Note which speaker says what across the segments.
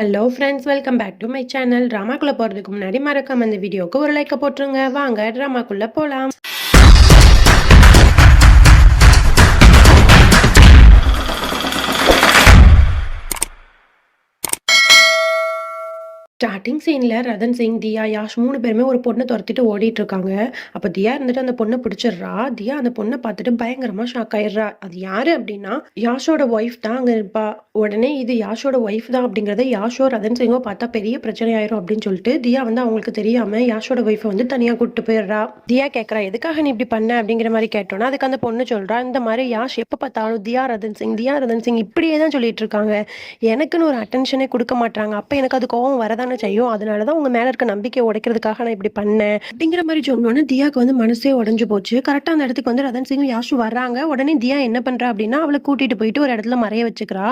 Speaker 1: Hello friends, welcome back to my channel. ட்ராமாக்குள்ள போகிறதுக்கு முன்னாடி மறக்காம இந்த வீடியோவுக்கு ஒரு லைக்கை போட்டுருங்க. வாங்க ட்ராமாக்குள்ள போகலாம். ஸ்டார்டிங் சீன்ல ரதன் சிங், தியா, யாஷ் 3 பேருமே ஒரு பொண்ணை துரத்திட்டு ஓடிட்டு இருக்காங்க. அப்ப தியா இருந்துட்டு அந்த பொண்ணை பிடிச்சிடுறா. தியா அந்த பொண்ணை பார்த்துட்டு பயங்கரமா ஷாக் ஆயிடுறா. அது யாரு அப்படின்னா யாஷோட ஒய்ஃப் தான் அங்க இருப்பா. உடனே இது யாஷோட ஒய்ஃப் தான் அப்படிங்கறத யாஷோ ரதன் சிங்கோ பார்த்தா பெரிய பிரச்சனை ஆயிரும் அப்படின்னு சொல்லிட்டு தியா வந்து அவங்களுக்கு தெரியாம யாஷோட ஒய்ஃபை வந்து தனியா கூப்பிட்டு போயிடுறா. தியா கேட்கறா, எதுக்காக நீ இப்படி பண்ண அப்படிங்கிற மாதிரி கேட்டோன்னா அதுக்கு அந்த பொண்ணு சொல்றா, இந்த மாதிரி யாஷ் எப்ப பார்த்தாலும் தியா ரதன் சிங் இப்படியே தான் சொல்லிட்டு இருக்காங்க. எனக்குன்னு ஒரு அட்டென்ஷனே கொடுக்க மாட்டாங்க. அப்ப எனக்கு அது கோவம் வரதான செய்யும். அதனாலதான் உங்க மேல இருக்க நம்பிக்கை உடைக்கிறதுக்காக நான் இப்படி பண்ணேன் அப்படிங்கிற மாதிரி சொன்னோன்னு தியாக்கு வந்து மனசே உடைஞ்சு போச்சு. கரெக்டா அந்த இடத்துக்கு வந்து ரதன் சிங் யாஷு வர்றாங்க. உடனே தியா என்ன பண்றா அப்படின்னா அவளை கூட்டிட்டு போயிட்டு ஒரு இடத்துல மறைய வச்சுக்கிறா.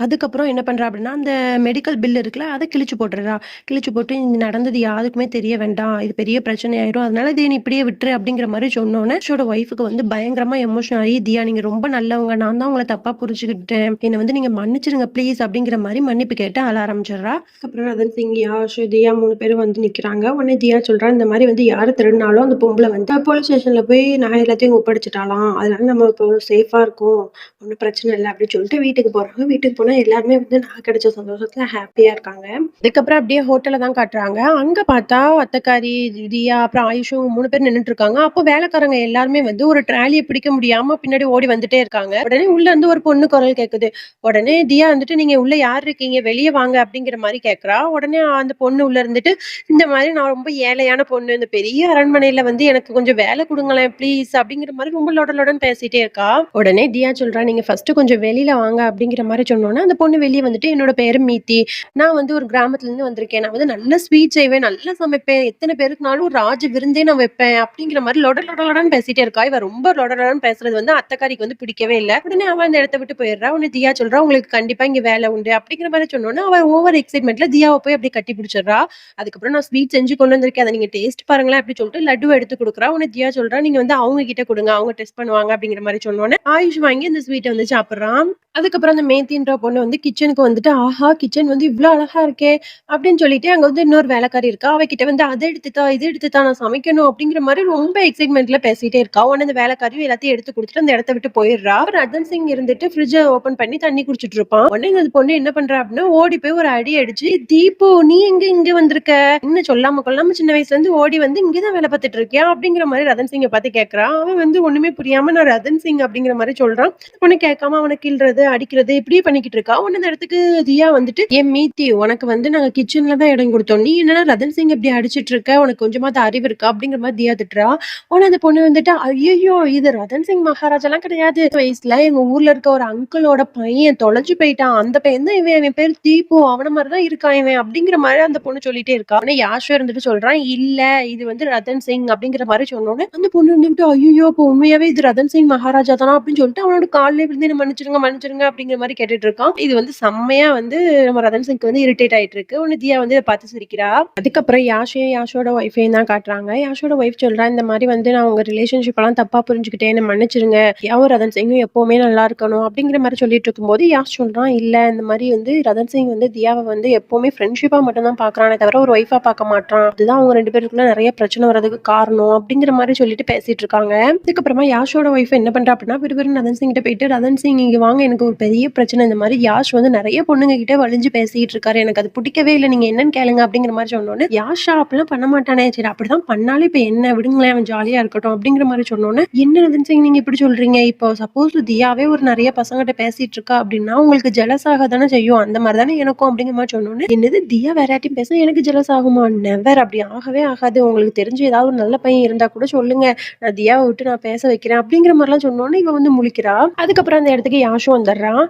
Speaker 1: அதுக்கப்புறம் என்ன பண்றா அப்படின்னா அந்த மெடிக்கல் பில் இருக்குல்ல அதை கிழிச்சு போட்டுறா. கிழிச்சு போட்டு இந்த நடந்தது யாருக்குமே தெரிய வேண்டாம், இது பெரிய பிரச்சனை ஆயிரும், அதனால இதை நீ இப்படியே விட்டுரு அப்படிங்கிற மாதிரி சொன்னோன்னே ஷோட ஒய்ஃபுக்கு வந்து பயங்கரமா எமோஷன் ஆகி, தியா நீங்க ரொம்ப நல்லவங்க, நான் தான் உங்களை தப்பா புரிஞ்சுக்கிட்டேன், என்னை வந்து நீங்க மன்னிச்சிருங்க ப்ளீஸ் அப்படிங்கிற மாதிரி மன்னிப்பு கேட்டு அழ ஆரம்பிச்சிடுறா. அப்புறம் ரதன் சிங், யாஷ், தியா 3 பேரும் வந்து நிக்கிறாங்க. உடனே தியா சொல்றா, இந்த மாதிரி வந்து யாரு திருடினாலும் அந்த பொம்பளை வந்து போலீஸ் ஸ்டேஷன்ல போய் நகை எல்லாத்தையும் ஒப்படைச்சிட்டாலாம், அதனால நம்ம இப்போ சேஃபா இருக்கும், ஒன்றும் பிரச்சனை இல்லை அப்படின்னு சொல்லிட்டு வீட்டுக்கு போறாங்க. வீட்டுக்கு போனா எல்லாருமே வந்து நகை கிடைச்ச சந்தோஷத்துல ஹாப்பியா இருக்காங்க. அதுக்கப்புறம் அப்படியே ஹோட்டல்ல தான் காட்டுறாங்க. அங்க பார்த்தா அத்தக்காரி, தியா, அப்புறம் ஆயுஷும் 3 பேர் நின்றுட்டு இருக்காங்க. அப்போ வேலைக்காரங்க எல்லாருமே வந்து ஒரு ட்ராலியை பிடிக்க முடியாம பின்னாடி ஓடி வந்துட்டே இருக்காங்க. உடனே உள்ள இருந்து ஒரு பொண்ணு குரல் கேக்குது. உடனே தியா வந்துட்டு, நீங்க உள்ள யார் இருக்கீங்க, வெளியே வாங்க அப்படிங்கிற மாதிரி கேக்குறா. உடனே அந்த பொண்ணு உள்ள இருந்துட்டு, இந்த மாதிரி நான் ரொம்ப ஏழையான பொண்ணு, இந்த பெரிய அரண்மனையில வந்து எனக்கு கொஞ்சம் வேலை கொடுங்களேன் ப்ளீஸ் அப்படிங்கிற மாதிரி ரொம்ப லொடன்னு பேசிட்டே இருக்கா. உடனே தியா சொல்றா, நீங்க ஃபர்ஸ்ட் கொஞ்சம் வெளியில வாங்க அப்படிங்கிற மாதிரி சொன்னோன்னா அந்த பொண்ணு வெளியே வந்துட்டு, என்னோட பேரு மீத்தி, நான் வந்து ஒரு கிராமத்துல இருந்து வந்திருக்கேன், நான் வந்து நல்ல ஸ்வீட் செய்வேன், நல்லா சமைப்பேன், எத்தனை பேருக்குனாலும் ஒரு ராஜ விருந்தே நான் வைப்பேன் அப்படிங்கிற மாதிரி லொடன்னு பேசிட்டே இருக்கா. இவ ரொம்ப லொடன்னு பேசுறது வந்து அத்தக்காரிக்கு வந்து பிடிக்கவே இல்லை. உடனே அவன் அந்த இடத்த விட்டு போயிடுறா. உடனே தியா சொல்றா, உங்களுக்கு கண்டிப்பா இங்க வேலை உண்டு அப்படிங்கிற மாதிரி சொன்னோன்னா அவ ஓவர் எக்ஸைட்மெண்ட்ல தியாவை போய் அப்படி கட்டி பிடிச்சிடுறா. அதுக்கப்புறம் நான் ஸ்வீட் செஞ்சு கொண்டு வந்திருக்கேன், அதை நீங்க டேஸ்ட் பாருங்களேன் அப்படி சொல்லிட்டு லட்டுவை எடுத்து கொடுக்குறா. உடனே தியா சொல்றா, நீங்க வந்து அவங்க கிட்ட கொடுங்க, அவங்க டெஸ்ட் பண்ணுவாங்க அப்படிங்கிற மாதிரி சொன்னோன்னே ஆயுஷ் வாங்கி அந்த ஸ்வீட்டை வந்து சாப்பிடுறான். அதுக்கப்புறம் அந்த மேத்தின்ற பொண்ணு வந்து கிச்சனுக்கு வந்துட்டு, ஆஹா கிச்சன் வந்து இவ்வளவு அழகா இருக்கே அப்படின்னு சொல்லிட்டு அங்க வந்து இன்னொரு வேலைக்காரி இருக்கா. அவகிட்ட வந்து அதை எடுத்துத்தா இது எடுத்துத்தா நான் சமைக்கணும் அப்படிங்கிற மாதிரி ரொம்ப எக்ஸைட்மெண்ட்ல பேசிட்டே இருக்கா. உடனே அந்த வேலைக்காரியும் எல்லாத்தையும் எடுத்து கொடுத்துட்டு அந்த இடத்த விட்டு போயிடுறா. ரத்தன் சிங் இருந்துட்டு ஃப்ரிட்ஜை ஓபன் பண்ணி தண்ணி குடிச்சிட்டு இருப்பான். உடனே அந்த பொண்ணு என்ன பண்றா அப்படின்னா ஓடி போய் ஒரு அடி அடிச்சு, தீபு நீ எங்க இங்க வந்திருக்க, இன்னும் சொல்லாம கொள்ளாம சின்ன வயசுல இருந்து ஓடி வந்து இங்கதான் வேலை பார்த்துட்டு இருக்கியா அப்படிங்கிற மாதிரி ரதன் சிங்கை பார்த்து கேட்கறான். அவன் வந்து ஒண்ணுமே புரியாம நான் ரதன் சிங் அப்படிங்கிற மாதிரி சொல்றான். உன்னை கேட்காம அவனை கிள்றது அடிக்கிறது இப்படியே பண்ணிக்கிட்டு இருக்கா. உடனே அந்த இடத்துக்கு தியா வந்துட்டு, ஏன் மீத்தி, உனக்கு வந்து நாங்க கிச்சன்ல தான் இடம் கொடுத்தோம், நீ என்னன்னா ரதன் சிங் இப்படி அடிச்சிட்டு இருக்க, உனக்கு கொஞ்சமாவது அறிவு இருக்கா அப்படிங்கிற மாதிரி தியா திட்டுறா. உடனே அந்த பொண்ணு வந்துட்டு, ஐயோ இது ரதன் சிங் மகாராஜா எல்லாம் கிடையாது, வயசுல எங்க ஊர்ல இருக்க ஒரு அங்கிளோட பையன் தொலைஞ்சு போயிட்டான், அந்த பையன் தான் இவன், இவன் பேர் தீபு, அவன மாதிரிதான் இருக்கான் இவன் அப்படிங்கிற மாதிரி அந்த பொண்ணு சொல்லிட்டே இருக்கா. உடனே யாஷோ இருந்துட்டு சொல்றான், இல்ல இது வந்து ரதன் சிங் அப்படிங்கிற மாதிரி சொன்னோன்னு அந்த பொண்ணு வந்துட்டு, ஐயோ அப்போ உண்மையாவே இது ரதன் சிங் மகாராஜா தானா அப்படின்னு சொல்லிட்டு அவனோட காலிலே விழுந்து என்ன மன்னிச்சிருங்க அப்படிங்கிற மாதிரி கேட்டுட்டு இருக்கான். இது வந்து செம்மையா வந்து நம்ம ரதன் சிங்க்கு வந்து இரிட்டேட் ஆயிட்டு இருக்கு. உடனே தியா வந்து இதை பார்த்து சிரிக்கிறா. அதுக்கப்புறம் யாஷையும் யாஷோட ஒய்ஃபையும் தான் காட்டுறாங்க. யாஷோட ஒய்ஃப் சொல்றா, இந்த மாதிரி வந்து நான் உங்க ரிலேஷன்ஷிப் எல்லாம் தப்பா புரிஞ்சுக்கிட்டேன், என்ன மன்னிச்சிருங்க, யாவும் ரதன் சிங்கும் எப்பவுமே நல்லா இருக்கணும் அப்படிங்கிற மாதிரி சொல்லிட்டு இருக்கும்போது யாஷ் சொல்றான், இல்ல இந்த மாதிரி வந்து ரதன் சிங் வந்து தியாவை வந்து எப்பவுமே ஃப்ரெண்ட்ஷிப்பா மட்டும் தான் பாக்குறானே தவிர ஒரு ஒய்ஃபா பார்க்க மாட்டான், அதுதான் அவங்க 2 பேருக்குள்ள நிறைய பிரச்சனை வர்றதுக்கு காரணம் அப்படிங்கிற மாதிரி சொல்லிட்டு பேசிட்டு இருக்காங்க. அதுக்கப்புறமா யாஷோட ஒய்ஃப் என்ன பண்றா அப்படின்னா விறுவிறு ரதன் சிங் கிட்ட போயிட்டு, ரதன் சிங் இங்க வாங்க, எனக்கு ஒரு பெரிய பிரச்சனை, இந்த மாதிரி யாஷ் வந்து நிறைய பொண்ணுங்க கிட்ட வலிஞ்சு பேசிட்டு இருக்காரு, எனக்கு அது பிடிக்கவே இல்லை, நீங்க என்னன்னு கேளுங்க அப்படிங்கிற மாதிரி சொன்னோன்னு, யாஷா அப்படிலாம் பண்ண மாட்டானே, சரி அப்படிதான் பண்ணாலும் இப்ப என்ன விடுங்களேன், அவன் ஜாலியா இருக்கட்டும் அப்படிங்கிற மாதிரி சொன்னோன்னு, என்ன ரதன் சிங் நீங்க இப்படி சொல்றீங்க, இப்போ சப்போஸ் தியாவே ஒரு நிறைய பசங்கிட்ட பேசிட்டு இருக்கா அப்படின்னா உங்களுக்கு ஜெலஸ் ஆக தானே செய்யும், அந்த மாதிரி தானே எனக்கும் அப்படிங்கிற மாதிரி சொன்னோன்னு, என்னது தியா வேறாட்டியும் பேச எனக்கு ஜெலஸ் ஆகுமா, நெவர், அப்படி ஆகவே ஆகாது, உங்களுக்கு தெரிஞ்சு ஏதாவது ஒரு நல்ல பையன் இருந்தா கூட சொல்லுங்க, நான் தியாவை விட்டு நான் பேச வைக்கிறேன் அப்படிங்கிற மாதிரிலாம் சொன்னோன்னு இவ வந்து முழிக்கிறா. அதுக்கப்புறம் அந்த இடத்துக்கு யாஷும் வந்துடுறான்.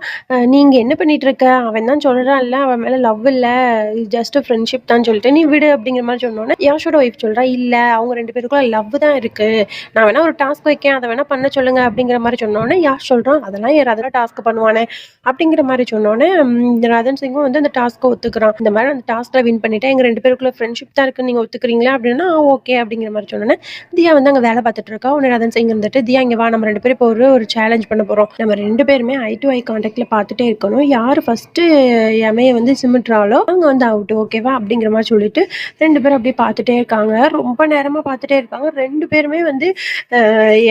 Speaker 1: நீங்க என்ன பண்ணிட்டு இருக்க, அவன் தான் சொல்றான்ல அவன் மேல லவ் இல்ல, ஜஸ்ட் ஃப்ரெண்ட்ஷிப் தான் சொல்லிட்டு நீ விடு அப்படிங்கிற மாதிரி சொன்னோன்னே யாஷோட ஒய்ஃப் சொல்றா, இல்ல அவங்க 2 பேருக்குள்ள லவ் தான் இருக்கு, நான் வேணா ஒரு டாஸ்க் வைக்கேன், அதை வேணா பண்ண சொல்லுங்க அப்படிங்கிற மாதிரி சொன்னோன்னே யாஷ் சொல்றான், அதெல்லாம் யாராவது டாஸ்க் பண்ணுவானே அப்படிங்கிற மாதிரி சொன்னோன்னே ரதன் சிங்கும் வந்து அந்த டாஸ்க்கை ஒத்துக்கிறான். இந்த மாதிரி அந்த டாஸ்க்ல வின் பண்ணிட்டேன். எங்க 2 பேருக்குள்ள ஃப்ரெண்ட்ஷிப் தான் இருக்குன்னு நீங்க ஒத்துக்கிறீங்களா? அப்படின்னா, ஓகே அப்படிங்கிற மாரி சொன்னோனே, தியா வந்து அங்க வேலை பார்த்துட்டு இருக்கா. உடனே ரதன் சிங் இருந்துட்டு, தியா இங்க வா நம்ம 2 பேரும் இப்போ ஒரு சேலஞ்ச் பண்ண போறோம். நம்ம 2 பேருமே ஐ டூ ஐ கான்டாக்ட்ல பார்த்துட்டே இருக்கணும். யாரு ஃபர்ஸ்ட்டு எமைய வந்து சிமிட்றாளோ, அவங்க வந்து அவுட் ஓகேவா? அப்படிங்கிற மாரி சொல்லிட்டு 2 பேரும் அப்படியே பார்த்துட்டே இருக்காங்க. ரொம்ப நேரமா பார்த்துட்டே இருக்காங்க. 2 பேருமே வந்து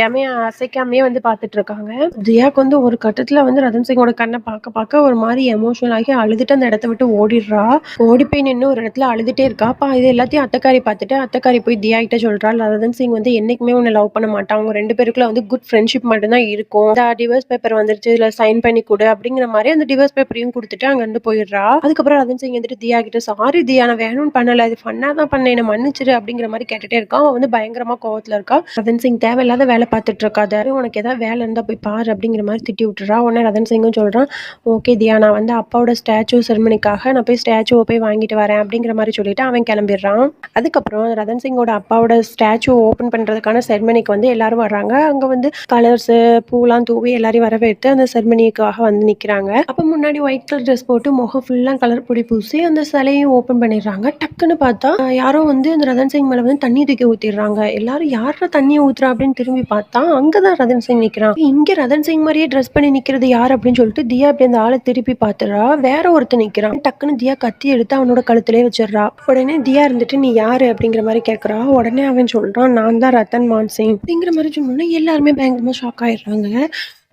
Speaker 1: எமைய அசைக்காமயே வந்து பார்த்துட்டு இருக்காங்க. தியாக்கு வந்து ஒரு கட்டத்துல வந்து ரதன் சிங்கோட கண்ண பார்க்க ஒரு மாரி எமோஷனல் ஆகி அழுதுட்டு அந்த இடத்த விட்டு ஓடிடுறா. ஓடி போய் நின்னு ஒரு இடத்துல அழுதுட்டே இருக்கா. அப்ப இது எல்லாத்தையும் அத்தக்காரி பார்த்துட்டு, அத்தக்காரி போய் தியா கிட்ட சொல்றா, ரதன் சிங் வந்து என்னைக்குமே உன்ன லவ் பண்ண மாட்டான். அவங்க 2 பேருக்குள்ள வந்து குட் ஃப்ரெண்ட்ஷிப் மட்டும் தான் இருக்கும். இந்த டிவோர்ஸ் பேப்பர் வந்துருச்சு. இதுல சைன் பண்ணி குடு அப்படிங்கிற மாரி அந்த டிவோர்ஸ் பேப்பரையும் குடுத்துட்டு அங்கருந்து போயிடுறா. அதுக்கப்புறம் ரதன் சிங் வந்துட்டு தியா கிட்ட சாரி தியா நான் வேணும்னு பண்ணல. இது ஃபன்னா தான் பண்ணேன். என்ன மன்னிச்சிடு அப்படிங்கிற மாரி கேட்டுட்டே இருக்கான். அவன் வந்து பயங்கரமா கோவத்துல இருக்கா. ரதன் சிங் தேவையில்லாத வேலை பார்த்துட்டு இருக்காத. உனக்கு ஏதாவது வேலை இருந்தா போய் பாரு அப்படிங்கிற மாரி திட்டி விட்டுறா. உடனே ரதன் சிங்கும் சொல்றான், ஓகே தியா நான் வந்து அப்பாவோட ஸ்டாச்சு செரிமனிக்காக நான் போய் ஸ்டாச்சுவ போய் வாங்கிட்டு வரேன் அப்படிங்கிற மாரி சொல்லிட்டு அவன் கிளம்பிடுறான். அதுக்கப்புறம் ரதன் சிங்கோட அப்பாவோட ஸ்டாச்சு ஓப்பன் பண்றதுக்கான செரிமனிக்கு வந்து எல்லாரும் வர்றாங்க. அங்க வந்து கலர்ஸ் பூலாம் தூவி எல்லாரையும் வரவேற்று அந்த செரிமனிக்காக வந்து நிக்கிறாங்க. அப்ப முன்னாடி ஒயிட் கலர் ட்ரெஸ் போட்டு முகம் ஃபுல்லா கலர் பொடி பூசி அந்த சிலையும் ஓப்பன் பண்ணிடுறாங்க. டக்குன்னு பார்த்தா யாரோ வந்து அந்த ரதன் சிங் மேல வந்து தண்ணி தூக்கி ஊத்திடுறாங்க. எல்லாரும் யாரா தண்ணி ஊத்துறா அப்படின்னு திரும்பி பார்த்தா அங்கதான் ரதன் சிங் நிக்கிறான். இங்க ரதன் சிங் மாதிரியே ட்ரெஸ் பண்ணி நிக்கிறது யார் அப்படின்னு சொல்லிட்டு தியா அப்படி அந்த ஆளை திருப்பி பார்த்துறா. வேற ஒருத்தன் நிக்கிறான். டக்குன்னு தியா கத்தி எடுத்து அவனோட கழுத்திலே வச்சிடுறா. உடனே தியா இருந்துட்டு நீ யாரு அப்படிங்கிற மாதிரி கேட்கறா. உடனே அவன் சொல்றான் நான் தான் ரத்தன் மான் சிங் அப்படிங்கிற மாதிரி சொன்னோன்னே எல்லாருமே பயங்கரமா ஷாக் ஆயிடுறாங்க.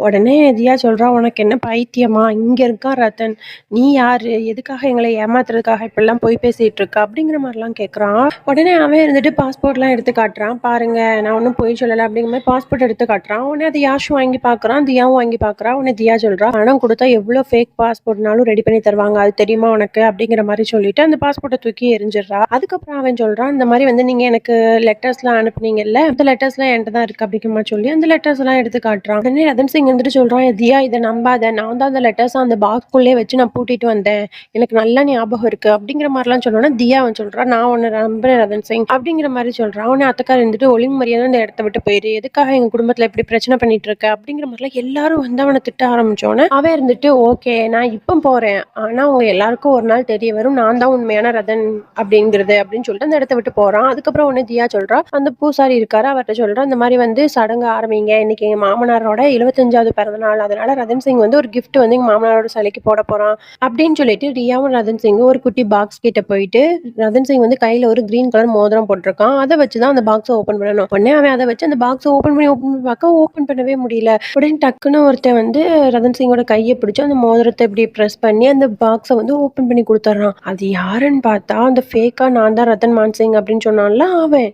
Speaker 1: உடனே தியா சொல்றா உனக்கு என்ன பைத்தியமா இங்க இருக்கான் ரத்தன் நீ யாரு எதுக்காக எங்களை ஏமாத்துறதுக்காக இப்படிலாம் போய் பேசிட்டு இருக்க அப்படிங்கிற மாதிரிலாம் கேட்குறான். உடனே அவன் இருந்துட்டு பாஸ்போர்ட்லாம் எடுத்து காட்டுறான். பாருங்க நான் ஒன்றும் போய் சொல்லலை அப்படிங்கிற மாதிரி பாஸ்போர்ட் எடுத்து காட்டுறான். உடனே அது யாஷும் வாங்கி பார்க்குறான். தியாவும் வாங்கி பார்க்குறா. உடனே தியா சொல்றா பணம் கொடுத்தா எவ்வளோ ஃபேக் பாஸ்போர்ட்னாலும் ரெடி பண்ணி தருவாங்க அது தெரியுமா உனக்கு அப்படிங்கிற மாதிரி சொல்லிட்டு அந்த பாஸ்போர்ட்டை தூக்கி எரிஞ்சிடுறா. அதுக்கப்புறம் அவன் சொல்றான் இந்த மாதிரி வந்து நீங்க எனக்கு லெட்டர்ஸ்லாம் அனுப்புனீங்கல்ல அந்த லெட்டர்ஸ்லாம் என்கிட்ட தான் இருக்கு அப்படிங்கிற மாதிரி சொல்லி அந்த லெட்டர்ஸ் எல்லாம் எடுத்து காட்டுறான். உடனே ரதன் சிங் வந்துட்டு சொல்றான் தியா இதை நம்பாத நான் தான் அந்த லெட்டர்ஸ் அந்த பாக்ஸ்குள்ளே வச்சு நான் பூட்டிட்டு வந்தேன் எனக்கு நல்ல ஞாபகம் இருக்கு அப்படிங்கிற மாதிரிலாம் சொன்னோன்னா தியா அவன் சொல்றான் நான் உன்னை நம்புறேன் ரதன் சிங் அப்படிங்கிற மாதிரி சொல்றான். அவனே அத்தக்கார இருந்துட்டு ஒழுங்கு மரியாதை அந்த இடத்த விட்டு போயிரு எதுக்காக எங்க குடும்பத்துல இப்படி பிரச்சனை பண்ணிட்டு இருக்க அப்படிங்கிற மாதிரிலாம் எல்லாரும் வந்து அவனை திட்ட ஆரம்பிச்சோன்னே அவன் இருந்துட்டு ஓகே நான் இப்போ போறேன் ஆனா அவங்க எல்லாருக்கும் ஒரு நாள் தெரிய வரும் நான் தான் உண்மையான ரதன் அப்படிங்கிறது அப்படின்னு சொல்லிட்டு அந்த இடத்த விட்டு போறான். அதுக்கப்புறம் உடனே தியா சொல்றா அந்த பூசாரி இருக்காரு அவர்கிட்ட சொல்றான் இந்த மாதிரி வந்து சடங்கு ஆரம்பிங்க இன்னைக்கு எங்க மாமனாரோட 75வது பிறந்த நாள் அதனால ரதன் சிங் வந்து ஒரு கிஃப்ட் வந்து எங்க மாமனாரோட சிலைக்கு போட போறான் அப்படின்னு சொல்லிட்டு ரியாவும் ரதன் சிங் ஒரு குட்டி பாக்ஸ் கிட்ட போயிட்டு ரதன் சிங் வந்து கையில ஒரு கிரீன் கலர் மோதிரம் போட்டிருக்கான் அதை வச்சுதான் அந்த பாக்ஸை ஓபன் பண்ணணும். உடனே அவன் அதை வச்சு அந்த பாக்ஸை ஓபன் பண்ணி பார்க்க ஓபன் பண்ணவே முடியல. உடனே டக்குன்னு ஒருத்தன் வந்து ரதன் சிங்கோட கையை பிடிச்சு அந்த மோதிரத்தை இப்படி ப்ரெஸ் பண்ணி அந்த பாக்ஸை வந்து ஓபன் பண்ணி கொடுத்துட்றான். அது யாருன்னு பார்த்தா அந்த ஃபேக்கா நான் தான் ரத்தன் மான் சிங் அப்படின்னு சொன்னான்ல அவன்.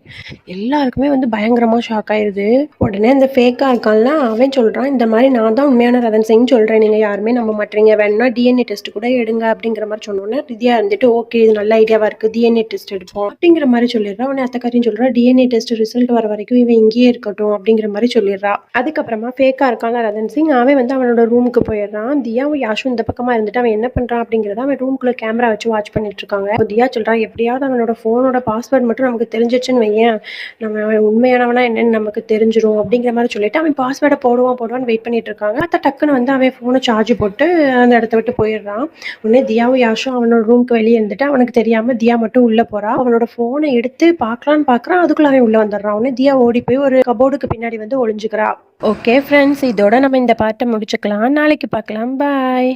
Speaker 1: எல்லாருக்குமே வந்து பயங்கரமா ஷாக் ஆயிருது. உடனே அந்த ஃபேக்கா இருக்கான்ல அவன் சொல்றான் இந்த மாதிரி நான் தான் உண்மையான ரதன் சிங் சொல்றேன் நீங்க யாருமே நம்ப மாட்டீங்க வேணும்னா டிஎன்ஏ டெஸ்ட் கூட எடுங்க அப்படிங்கிற மாதிரி சொன்னோன்னே ரிதியா இருந்துட்டு ஓகே இது நல்ல ஐடியாவா இருக்கு டிஎன்ஏ டெஸ்ட் எடுப்போம் அப்படிங்கிற மாதிரி சொல்லிடுறா. உடனே அத்தக்காரின்னு சொல்றா டிஎன்ஏ டெஸ்ட் ரிசல்ட் வர வரைக்கும் இவன் இங்கேயே இருக்கட்டும் அப்படிங்கிற மாதிரி சொல்லிடுறா. அதுக்கப்புறமா ஃபேக்கா இருக்கான்ல ரதன் சிங் அவன் வந்து அவனோட ரூமுக்கு போயிடுறான். தியாவும் யாஷும் இந்த பக்கமா இருந்துட்டு அவன் என்ன பண்றான் அப்படிங்கிறத அவன் ரூமுக்குள்ள கேமரா வச்சு வாட்ச் பண்ணிட்டு இருக்காங்க. தியா சொல்றான் எப்படியாவது அவனோட போனோட பாஸ்வேர்ட் மட்டும் நமக்கு தெரிஞ்சிச்சுன்னு வையேன் நம்ம உண்மையானவனா என்னன்னு நமக்கு தெரிஞ்சிரும் அப்படிங்கிற மாதிரி சொல்லிட்டு அவன் பாஸ்வேர்டை போடுவான்னு வெயிட் பண்ணிட்டு இருக்காங்க. மற்ற டக்குன்னு வந்து அவன் ஃபோனை சார்ஜ் போட்டு அந்த இடத்த விட்டு போயிடுறான். உடனே தியாவும் யாஷும் அவனோட ரூமுக்கு வெளியே இருந்துட்டு அவனுக்கு தெரியாம தியா மட்டும் உள்ள போறா. அவனோட போனை எடுத்து பார்க்கலான்னு பார்க்கறான் அதுக்குள்ள அவன் உள்ள வந்துடுறான். உடனே தியா ஓடி போய் ஒரு கபோர்டுக்கு பின்னாடி வந்து ஒளிஞ்சுக்கிறா. ஓகே ஃப்ரெண்ட்ஸ் இதோட நம்ம இந்த பாட்டை முடிச்சுக்கலாம். நாளைக்கு பார்க்கலாம். பாய்.